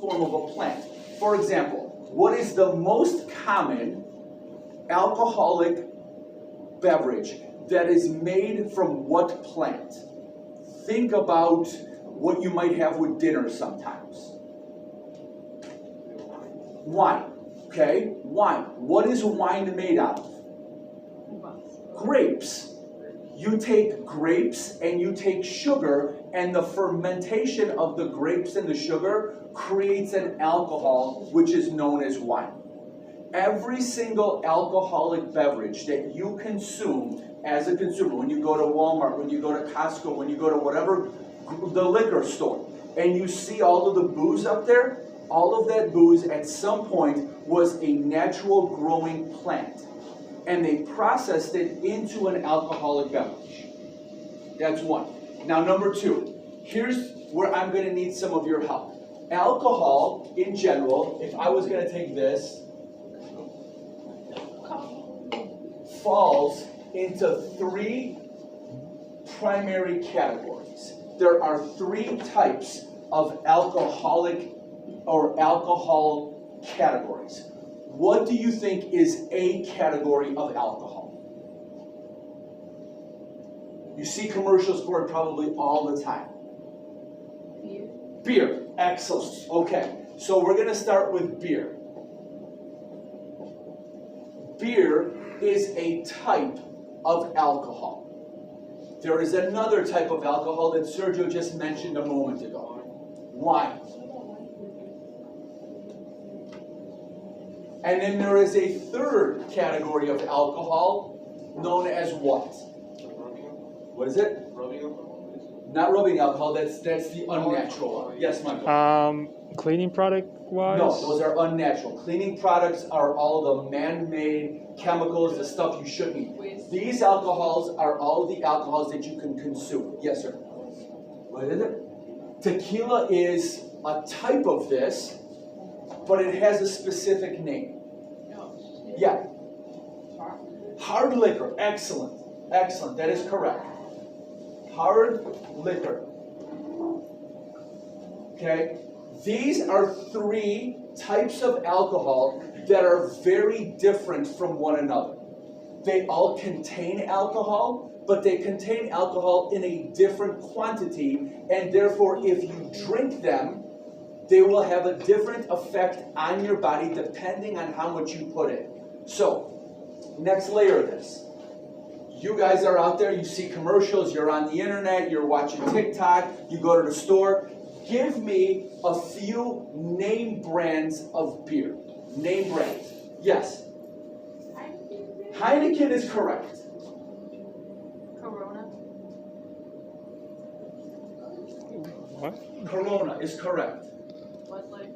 form of a plant. For example, what is the most common alcoholic beverage that is made from what plant? Think about what you might have with dinner sometimes. Wine, okay? Wine. What is wine made out of? Grapes. You take grapes and you take sugar, and the fermentation of the grapes and the sugar creates an alcohol which is known as wine. Every single alcoholic beverage that you consume as a consumer, when you go to Walmart, when you go to Costco, when you go to whatever, the liquor store, and you see all of the booze up there, all of that booze at some point was a natural growing plant. And they processed it into an alcoholic beverage. That's one. Now, number two, here's where I'm going to need some of your help. Alcohol, in general, if I was going to take this, falls into three primary categories. There are three types of alcoholic or alcohol categories. What do you think is a category of alcohol? You see commercials for it probably all the time. Beer. Beer, excellent. Okay, so we're going to start with beer. Beer is a type of alcohol. There is another type of alcohol that Sergio just mentioned a moment ago. Wine. And then there is a third category of alcohol known as what? What is it? Rubbing alcohol? Not rubbing alcohol, that's the unnatural one. Yes, Michael? Cleaning product wise? No, those are unnatural. Cleaning products are all the man-made chemicals, the stuff you shouldn't eat. These alcohols are all the alcohols that you can consume. Yes, sir? What is it? Tequila is a type of this, but it has a specific name. Yeah. Hard liquor. Excellent. Excellent. That is correct. Hard liquor. Okay? These are three types of alcohol that are very different from one another. They all contain alcohol, but they contain alcohol in a different quantity, and therefore if you drink them, they will have a different effect on your body depending on how much you put in. So, next layer of this. You guys are out there, you see commercials, you're on the internet, you're watching TikTok, you go to the store. Give me a few name brands of beer. Name brands. Yes? Heineken is correct. Corona. What? Corona is correct. Bud Light.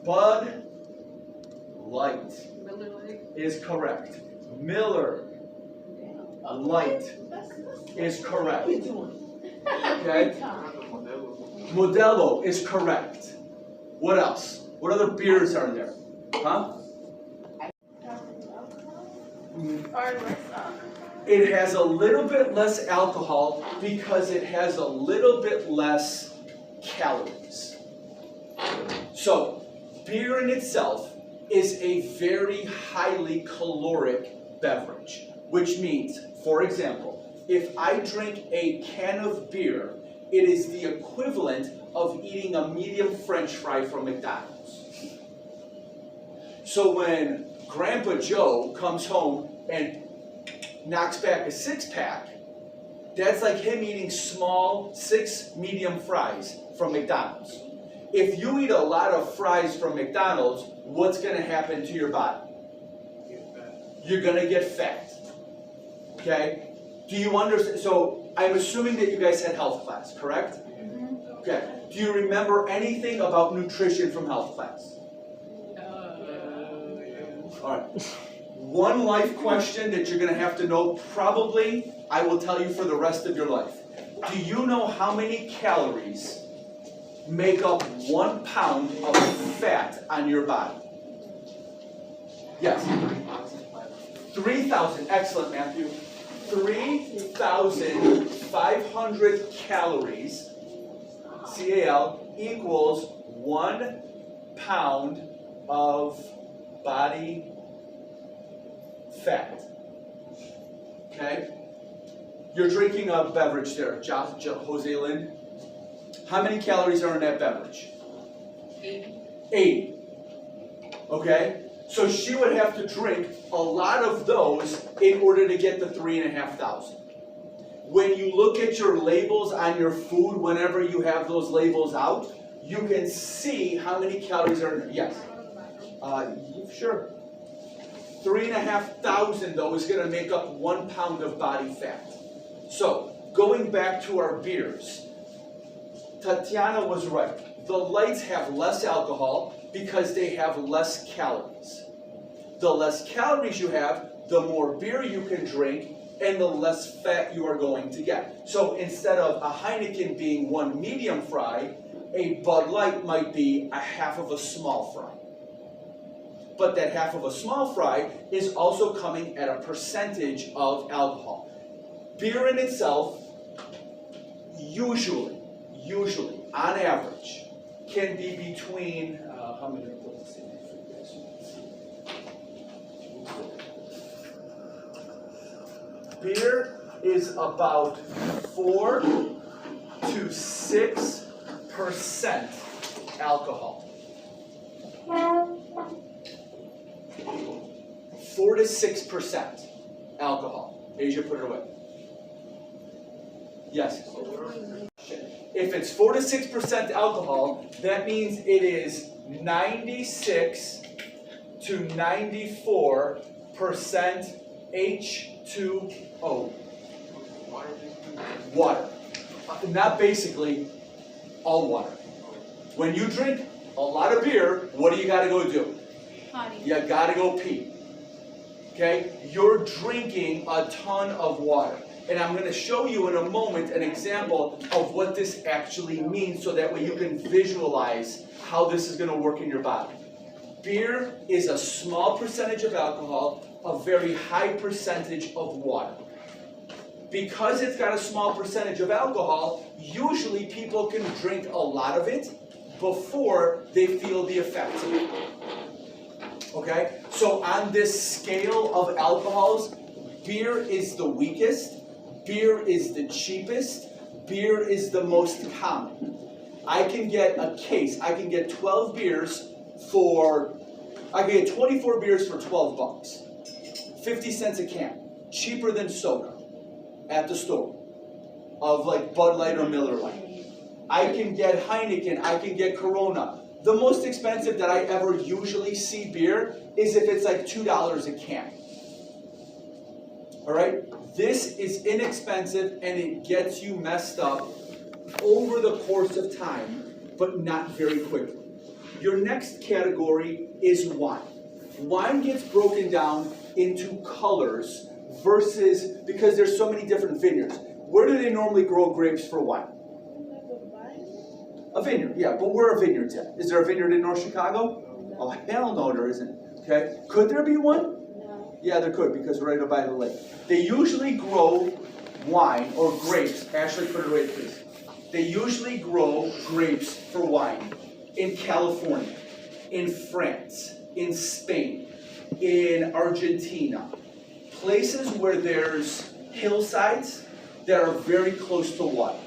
Bud Light Miller Lite. is correct. Miller Light is correct. Okay? Modelo is correct. What else? What other beers are there? Huh? It has a little bit less alcohol because it has a little bit less calories. So, beer in itself is a very highly caloric beverage, which means, for example, if I drink a can of beer, it is the equivalent of eating a medium French fry from McDonald's. So when Grandpa Joe comes home and knocks back a six-pack, that's like him eating small 6 medium fries from McDonald's. If you eat a lot of fries from McDonald's, what's going to happen to your body? You're going to get fat. Okay? Do you understand? So I'm assuming that you guys had health class, correct? Okay. Do you remember anything about nutrition from health class? All right. One life question that you're going to have to know, probably, I will tell you for the rest of your life. Do you know how many calories make up 1 pound of fat on your body? Yes. 3,000. Excellent, Matthew. 3,500 calories, CAL, equals 1 pound of body fat. Okay? You're drinking a beverage there, Jose Lynn. How many calories are in that beverage? 80. Okay? So she would have to drink a lot of those in order to get the 3,500. When you look at your labels on your food, whenever you have those labels out, you can see how many calories are in there. Yes? Sure. 3,500 though is going to make up 1 pound of body fat. So, going back to our beers, Tatiana was right. The lights have less alcohol because they have less calories. The less calories you have, the more beer you can drink, and the less fat you are going to get. So instead of a Heineken being 1 medium fry, a Bud Light might be a half of a small fry. But that half of a small fry is also coming at a percentage of alcohol. Beer in itself, usually, on average, can be between, how am I going to put this in here for you guys? Beer is about 4 to 6% alcohol. 4 to 6% alcohol. Asia, put it away. Yes? If it's 4 to 6% alcohol, that means it is 96 to 94% H2O. Water. Not basically all water. When you drink a lot of beer, what do you got to go do? Potty. You got to go pee. Okay? You're drinking a ton of water. And I'm going to show you in a moment an example of what this actually means so that way you can visualize how this is going to work in your body. Beer is a small percentage of alcohol, a very high percentage of water. Because it's got a small percentage of alcohol, usually people can drink a lot of it before they feel the effects of it. Okay? So on this scale of alcohols, beer is the weakest, beer is the cheapest, beer is the most common. I can get a case, I can get 12 beers for, I can get 24 beers for 12 bucks. 50 cents a can. Cheaper than soda at the store. Of like Bud Light or Miller Lite. I can get Heineken, I can get Corona. The most expensive that I ever usually see beer is if it's like $2 a can. Alright? This is inexpensive and it gets you messed up over the course of time, but not very quickly. Your next category is wine. Wine gets broken down into colors versus, because there's so many different vineyards. Where do they normally grow grapes for wine? A vineyard, yeah, but where are vineyards at? Is there a vineyard in North Chicago? Oh, hell no, there isn't. Okay, could there be one? No. Yeah, there could, because we're right by the lake. They usually grow wine or grapes. Ashley, put it away, please. They usually grow grapes for wine in California, in France, in Spain, in Argentina. Places where there's hillsides that are very close to water.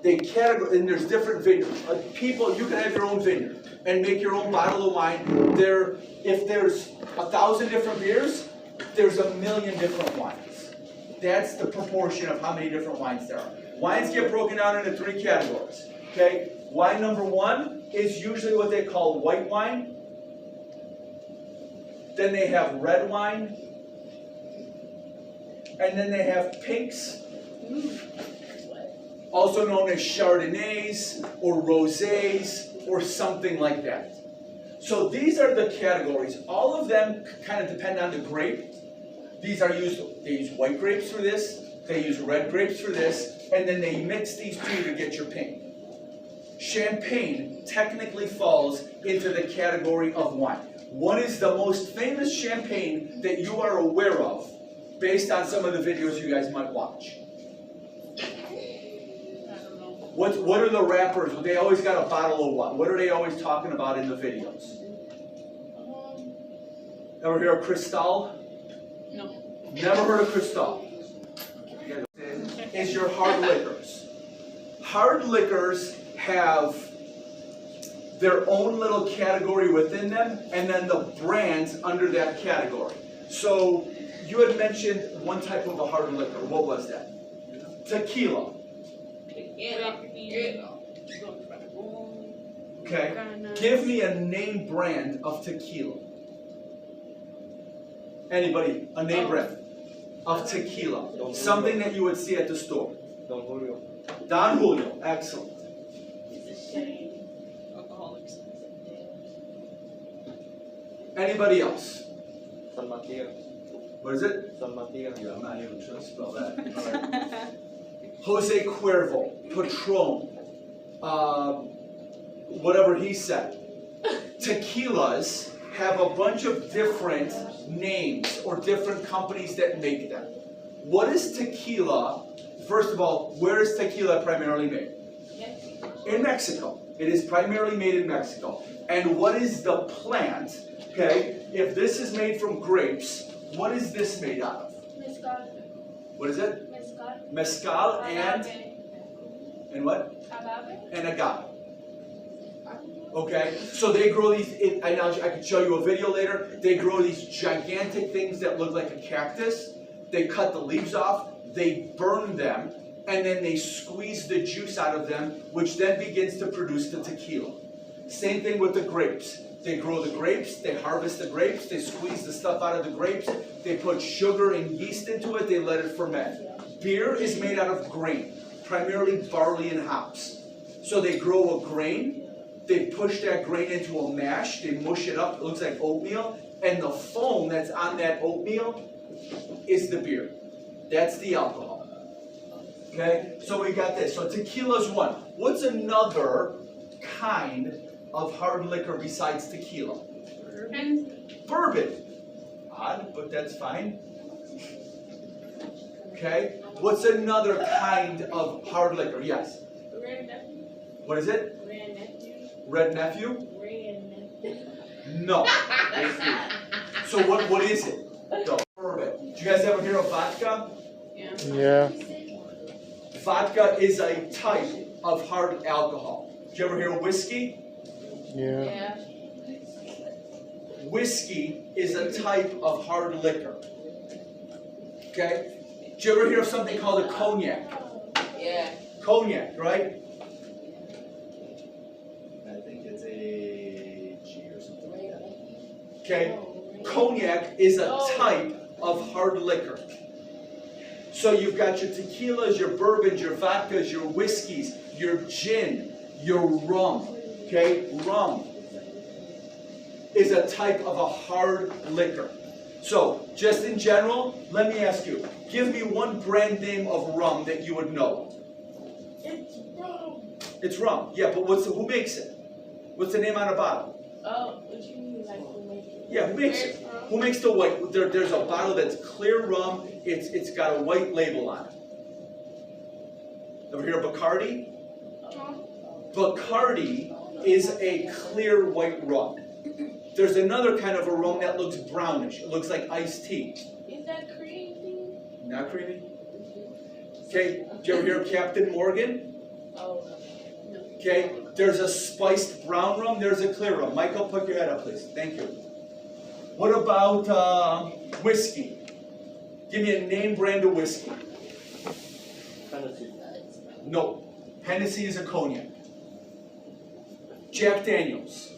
They categorize, and there's different vineyards. People, you can have your own vineyard and make your own bottle of wine. If there's 1,000 different beers, there's 1,000,000 different wines. That's the proportion of how many different wines there are. Wines get broken down into 3 categories. Okay, wine number 1 is usually what they call white wine. Then they have red wine. And then they have pinks, also known as Chardonnays or Rosés or something like that. So these are the categories. All of them kind of depend on the grape. They use white grapes for this, they use red grapes for this, and then they mix these two to get your pink. Champagne technically falls into the category of wine. What is the most famous champagne that you are aware of based on some of the videos you guys might watch? I don't know. What are the rappers? They always got a bottle of what? What are they always talking about in the videos? Ever hear of Cristal? No. Never heard of Cristal. Is your hard liquors. Hard liquors have their own little category within them, and then the brands under that category. So you had mentioned one type of a hard liquor. What was that? Tequila. Okay. Give me a name brand of tequila. Anybody? A name brand of tequila. Something that you would see at the store. Don Julio. Don Julio. Excellent. Alcoholics. Anybody else? San Matias. What is it? San Matias. Yeah, I'm not even sure to spell that. All right. Jose Cuervo, Patron, whatever he said. Tequilas have a bunch of different names or different companies that make them. What is tequila? First of all, where is tequila primarily made? In Mexico. It is primarily made in Mexico. And what is the plant? Okay, if this is made from grapes, what is this made out of? Mezcal. What is it? Mezcal. Mezcal and what? Agave. And agave. Okay, so they grow these. I can show you a video later. They grow these gigantic things that look like a cactus. They cut the leaves off. They burn them, and then they squeeze the juice out of them, which then begins to produce the tequila. Same thing with the grapes. They grow the grapes, they harvest the grapes, they squeeze the stuff out of the grapes, they put sugar and yeast into it, they let it ferment. Beer is made out of grain, primarily barley and hops. So they grow a grain, they push that grain into a mash, they mush it up, it looks like oatmeal, and the foam that's on that oatmeal is the beer. That's the alcohol. Okay, so we got this. So tequila's one. What's another kind of hard liquor besides tequila? Bourbon. Odd, but that's fine. Okay. What's another kind of hard liquor? Yes. Red nephew. What is it? Red nephew. Red nephew? Red nephew. No. So what is it? No. Bourbon. Did you guys ever hear of vodka? Yeah. Yeah. Vodka is a type of hard alcohol. Did you ever hear of whiskey? Yeah. Yeah. Whiskey is a type of hard liquor. Okay? Did you ever hear of something called a cognac? Yeah. Cognac, right? I think it's a G or something like that. Okay? Cognac is a type of hard liquor. So you've got your tequilas, your bourbons, your vodkas, your whiskeys, your gin, your rum. Okay? Rum is a type of a hard liquor. So, just in general, let me ask you, give me one brand name of rum that you would know. It's rum. It's rum. Yeah, but who makes it? What's the name on a bottle? Oh, what you mean, like who makes it? Yeah, who makes it? Who makes the white? There's a bottle that's clear rum. It's got a white label on it. Ever hear of Bacardi? Bacardi is a clear white rum. There's another kind of a rum that looks brownish. It looks like iced tea. Is that creamy? Not creamy. Okay, did you ever hear of Captain Morgan? Oh, no. Okay, there's a spiced brown rum, there's a clear rum. Michael, put your head up, please. Thank you. What about whiskey? Give me a name brand of whiskey. Hennessy. No. Hennessy is a cognac. Jack Daniels.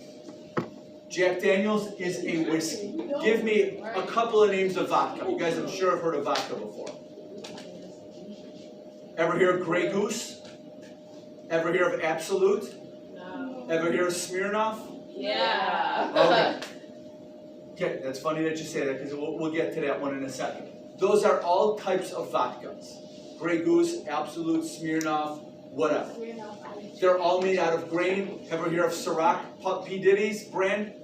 Jack Daniels is a whiskey. Give me a couple of names of vodka. You guys, I'm sure have heard of vodka before. Ever hear of Grey Goose? Ever hear of Absolute? No. Ever hear of Smirnoff? Yeah. Okay. Okay, that's funny that you say that because we'll get to that one in a second. Those are all types of vodkas. Grey Goose, Absolute, Smirnoff, whatever. They're all made out of grain. Ever hear of Ciroc, P. Diddy's brand?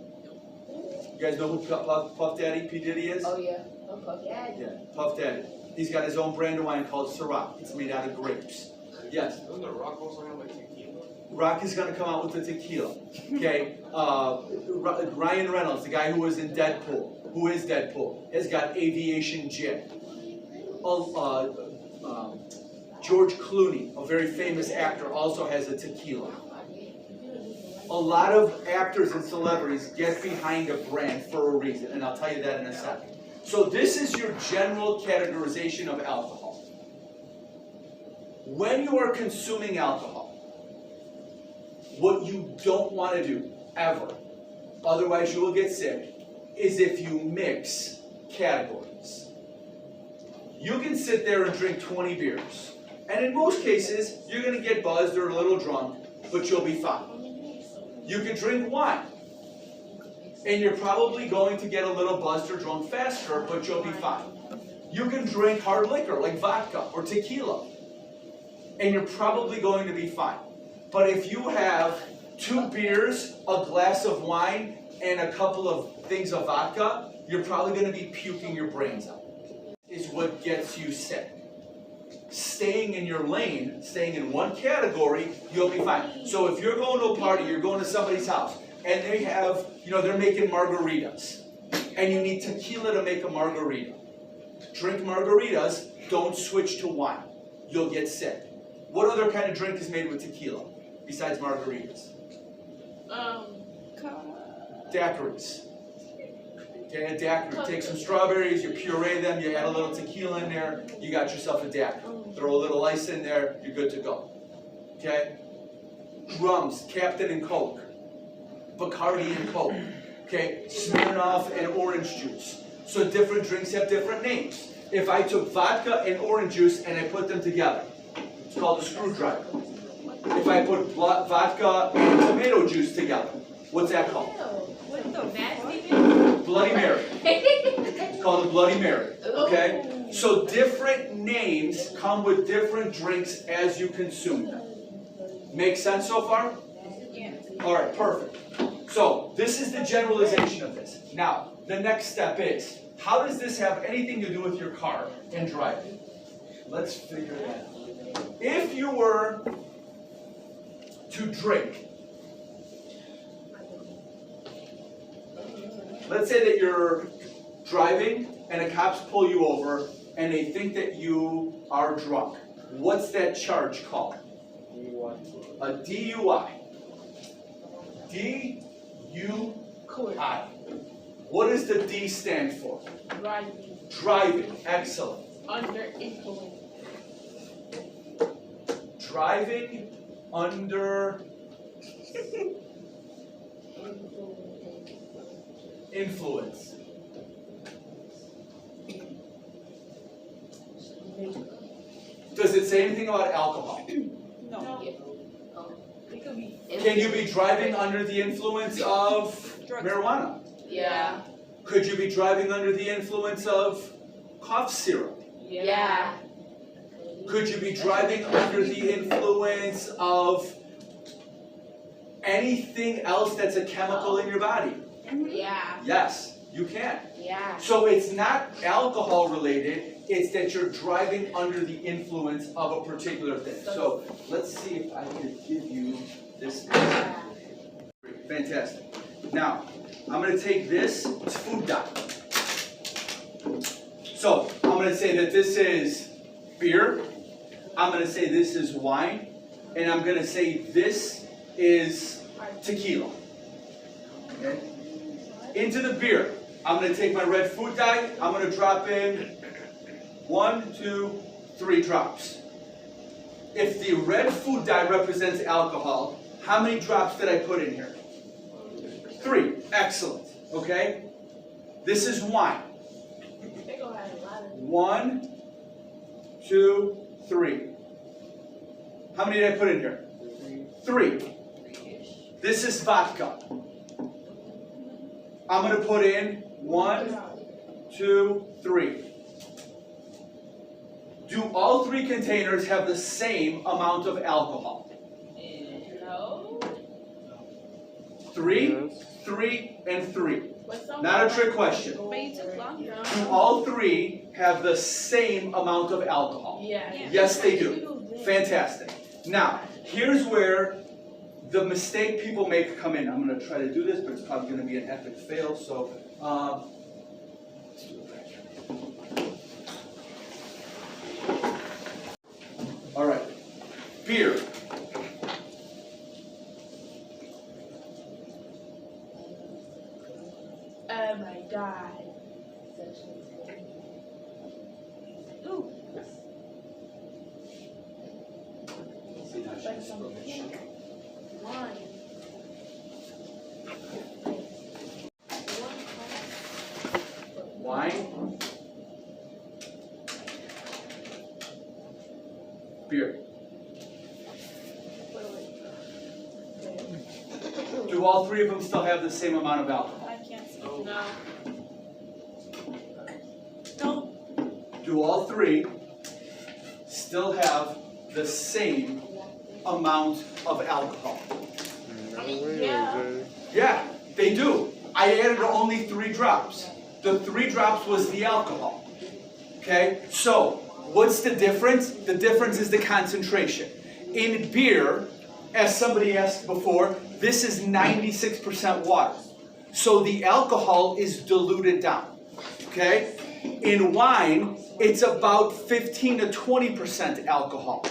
You guys know who Puff Daddy, P. Diddy is? Oh yeah. Okay. Yeah, Puff Daddy. He's got his own brand of wine called Ciroc. It's made out of grapes. Yes. Doesn't the Rock also have like tequila? Rock is gonna come out with the tequila, okay? Ryan Reynolds, the guy who was in Deadpool, who is Deadpool, has got aviation gin. George Clooney, a very famous actor, also has a tequila. A lot of actors and celebrities get behind a brand for a reason, and I'll tell you that in a second. So this is your general categorization of alcohol. When you are consuming alcohol, what you don't want to do, ever, otherwise you will get sick, is if you mix categories. You can sit there and drink 20 beers, and in most cases, you're going to get buzzed or a little drunk, but you'll be fine. You can drink wine, and you're probably going to get a little buzzed or drunk faster, but you'll be fine. You can drink hard liquor like vodka or tequila, and you're probably going to be fine. But if you have 2 beers, a glass of wine, and a couple of things of vodka, you're probably going to be puking your brains out. Is what gets you sick. Staying in your lane, staying in one category, you'll be fine. So if you're going to a party, you're going to somebody's house, and they have, they're making margaritas, and you need tequila to make a margarita. Drink margaritas, don't switch to wine. You'll get sick. What other kind of drink is made with tequila, besides margaritas? Daiquiris. Okay, a daiquiri. Take some strawberries, you puree them, you add a little tequila in there, you got yourself a daiquiri. Throw a little ice in there, you're good to go. Okay? Rums, Captain and Coke. Bacardi and Coke. Okay? Smirnoff and orange juice. So different drinks have different names. If I took vodka and orange juice and I put them together, it's called a screwdriver. If I put vodka and tomato juice together, what's that called? Bloody Mary. It's called a Bloody Mary. Okay? So different names come with different drinks as you consume them. Make sense so far? Yeah. Alright, perfect. So this is the generalization of this. Now, the next step is, how does this have anything to do with your car and driving? Let's figure that out. If you were to drink, let's say that you're driving and the cops pull you over and they think that you are drunk. What's that charge called? A DUI. DUI. What does the D stand for? Driving. Driving. Excellent. Under influence. Driving under influence. Does it say anything about alcohol? No. It could be. Can you be driving under the influence of marijuana? Yeah. Could you be driving under the influence of cough syrup? Yeah. Could you be driving under the influence of anything else that's a chemical in your body? Yeah. Yes, you can. Yeah. So it's not alcohol related, it's that you're driving under the influence of a particular thing. So let's see if I can give you this. Fantastic. Now, I'm going to take this, it's food dye. So I'm going to say that this is beer, I'm going to say this is wine, and I'm going to say this is tequila. Okay? Into the beer, I'm going to take my red food dye, I'm going to drop in 1, 2, 3 drops. If the red food dye represents alcohol, how many drops did I put in here? 3. Excellent. Okay? This is wine. 1, 2, 3. How many did I put in here? 3. This is vodka. I'm going to put in 1, 2, 3. Do all 3 containers have the same amount of alcohol? No. 3, 3, and 3. Not a trick question. Do all 3 have the same amount of alcohol? Yeah. Yes, they do. Fantastic. Now, here's where the mistake people make come in. I'm going to try to do this, but it's probably going to be an epic fail. So, let's do it back here. All right. Beer. Oh my god. Ooh. See, now she's spoken sugar. Wine. Wine. Beer. Do all three of them still have the same amount of alcohol? I can't see. No. No. Do all three still have the same amount of alcohol? No way, Yeah. Jose. Yeah, they do. I added only 3 drops. The 3 drops was the alcohol. Okay, so what's the difference? The difference is the concentration. In beer, as somebody asked before, this is 96% water. So the alcohol is diluted down. Okay? In wine, it's about 15 to 20% alcohol.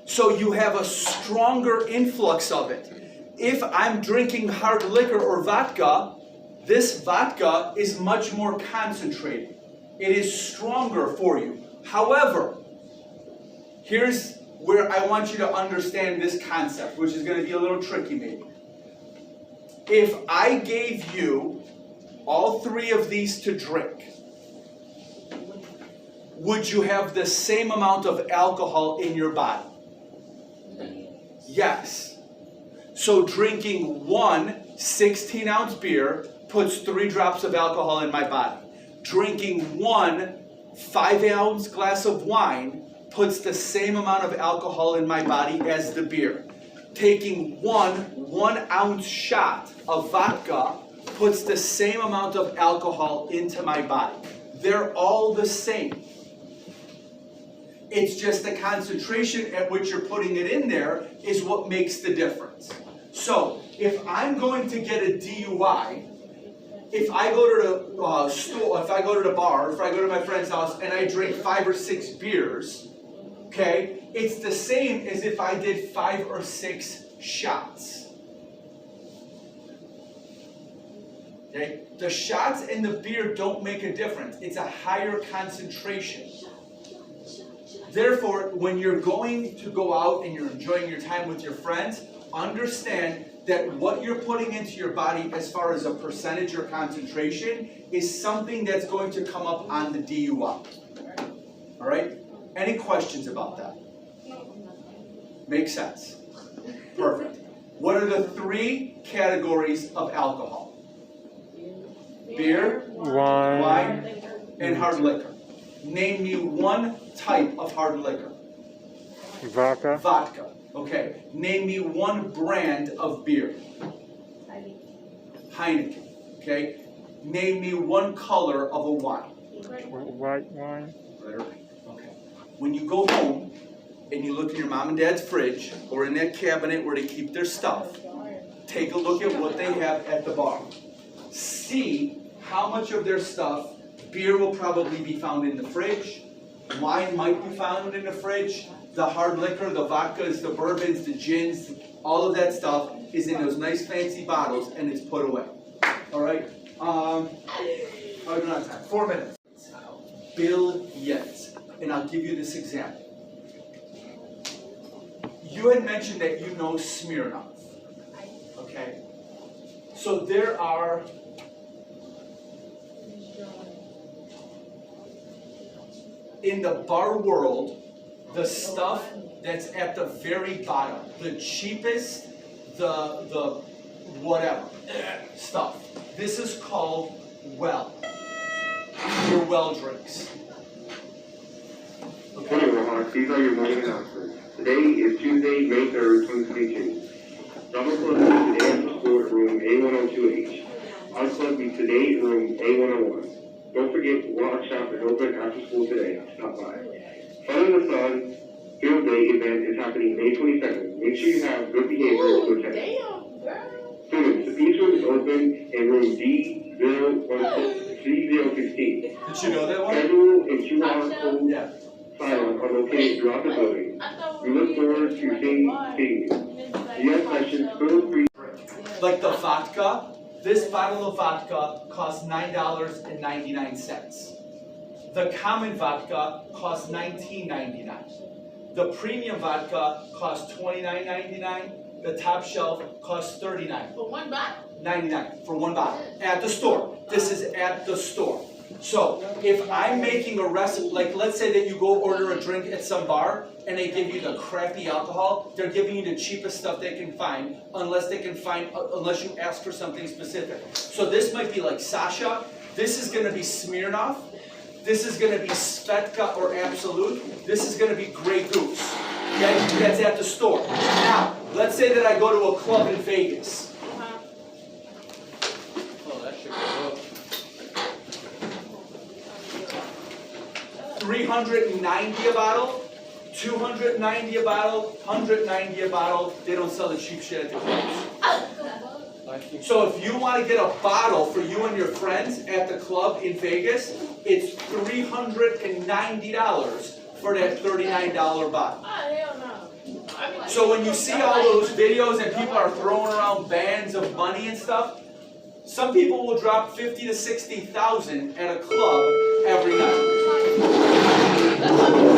So you have a stronger influx of it. If I'm drinking hard liquor or vodka, this vodka is much more concentrated. It is stronger for you. However, here's where I want you to understand this concept, which is going to be a little tricky maybe. If I gave you all 3 of these to drink, would you have the same amount of alcohol in your body? Yes. So drinking one 16-ounce beer puts 3 drops of alcohol in my body. Drinking one 5-ounce glass of wine puts the same amount of alcohol in my body as the beer. Taking one 1-ounce shot of vodka puts the same amount of alcohol into my body. They're all the same. It's just the concentration at which you're putting it in there is what makes the difference. So, if I'm going to get a DUI, if I go to the store, if I go to the bar, if I go to my friend's house and I drink 5 or 6 beers, okay, it's the same as if I did 5 or 6 shots. Okay? The shots and the beer don't make a difference. It's a higher concentration. Therefore, when you're going to go out and you're enjoying your time with your friends, understand that what you're putting into your body as far as a percentage or concentration is something that's going to come up on the DUI. All right? Any questions about that? Makes sense. Perfect. What are the 3 categories of alcohol? Beer, wine, and hard liquor. Name me one type of hard liquor. Vodka. Vodka. Okay. Name me one brand of beer. Heineken. Okay. Name me one color of a wine. White wine. Red or pink. Okay. When you go home and you look in your mom and dad's fridge or in that cabinet where they keep their stuff, take a look at what they have at the bar. See how much of their stuff. Beer will probably be found in the fridge. Wine might be found in the fridge. The hard liquor, the vodkas, the bourbons, the gins, all of that stuff is in those nice fancy bottles and it's put away. All right? I don't have time. 4 minutes. Billions. And I'll give you this example. You had mentioned that you know Smirnoff. Okay? So there are in the bar world, the stuff that's at the very bottom, the cheapest, the whatever stuff. This is called well. Your well drinks. Hello, Hawks. These are your morning announcements. Today is Tuesday, May 3rd, 2022. Drama Club meets today at the sport room A102H. Art Club meets today in room A101. Don't forget, Walk Shop is open after school today. Stop by. Following the sun, Field Day event is happening May 27th. Make sure you have good behavior to attend. Damn, girl. Students, the feast room is open in room D016. Did you know that one? Schedule and QR code Yeah. sign-on are located throughout the building. I thought We look forward to seeing you. If you have questions, feel free. Like the vodka, this bottle of vodka costs $9.99. The common vodka costs $19.99. The premium vodka costs $29.99. The top shelf costs $39.99 For one bottle? for one bottle at the store. This is at the store. So if I'm making a recipe, like let's say that you go order a drink at some bar and they give you the crappy alcohol, they're giving you the cheapest stuff they can find, unless you ask for something specific. So this might be like Sasha. This is going to be Smirnoff. This is going to be Svetka or Absolute. This is going to be Grey Goose. Okay, that's at the store. Now, let's say that I go to a club in Vegas. Uh-huh. Oh, that should go up. 390 a bottle, 290 a bottle, 190 a bottle. They don't sell the cheap shit at the clubs. So if you want to get a bottle for you and your friends at the club in Vegas, it's $390 for that $39 bottle. Oh, hell no. I mean, So when you see all those videos and people are throwing around bands of money and stuff, some people will drop 50 to 60,000 at a club every night. That's what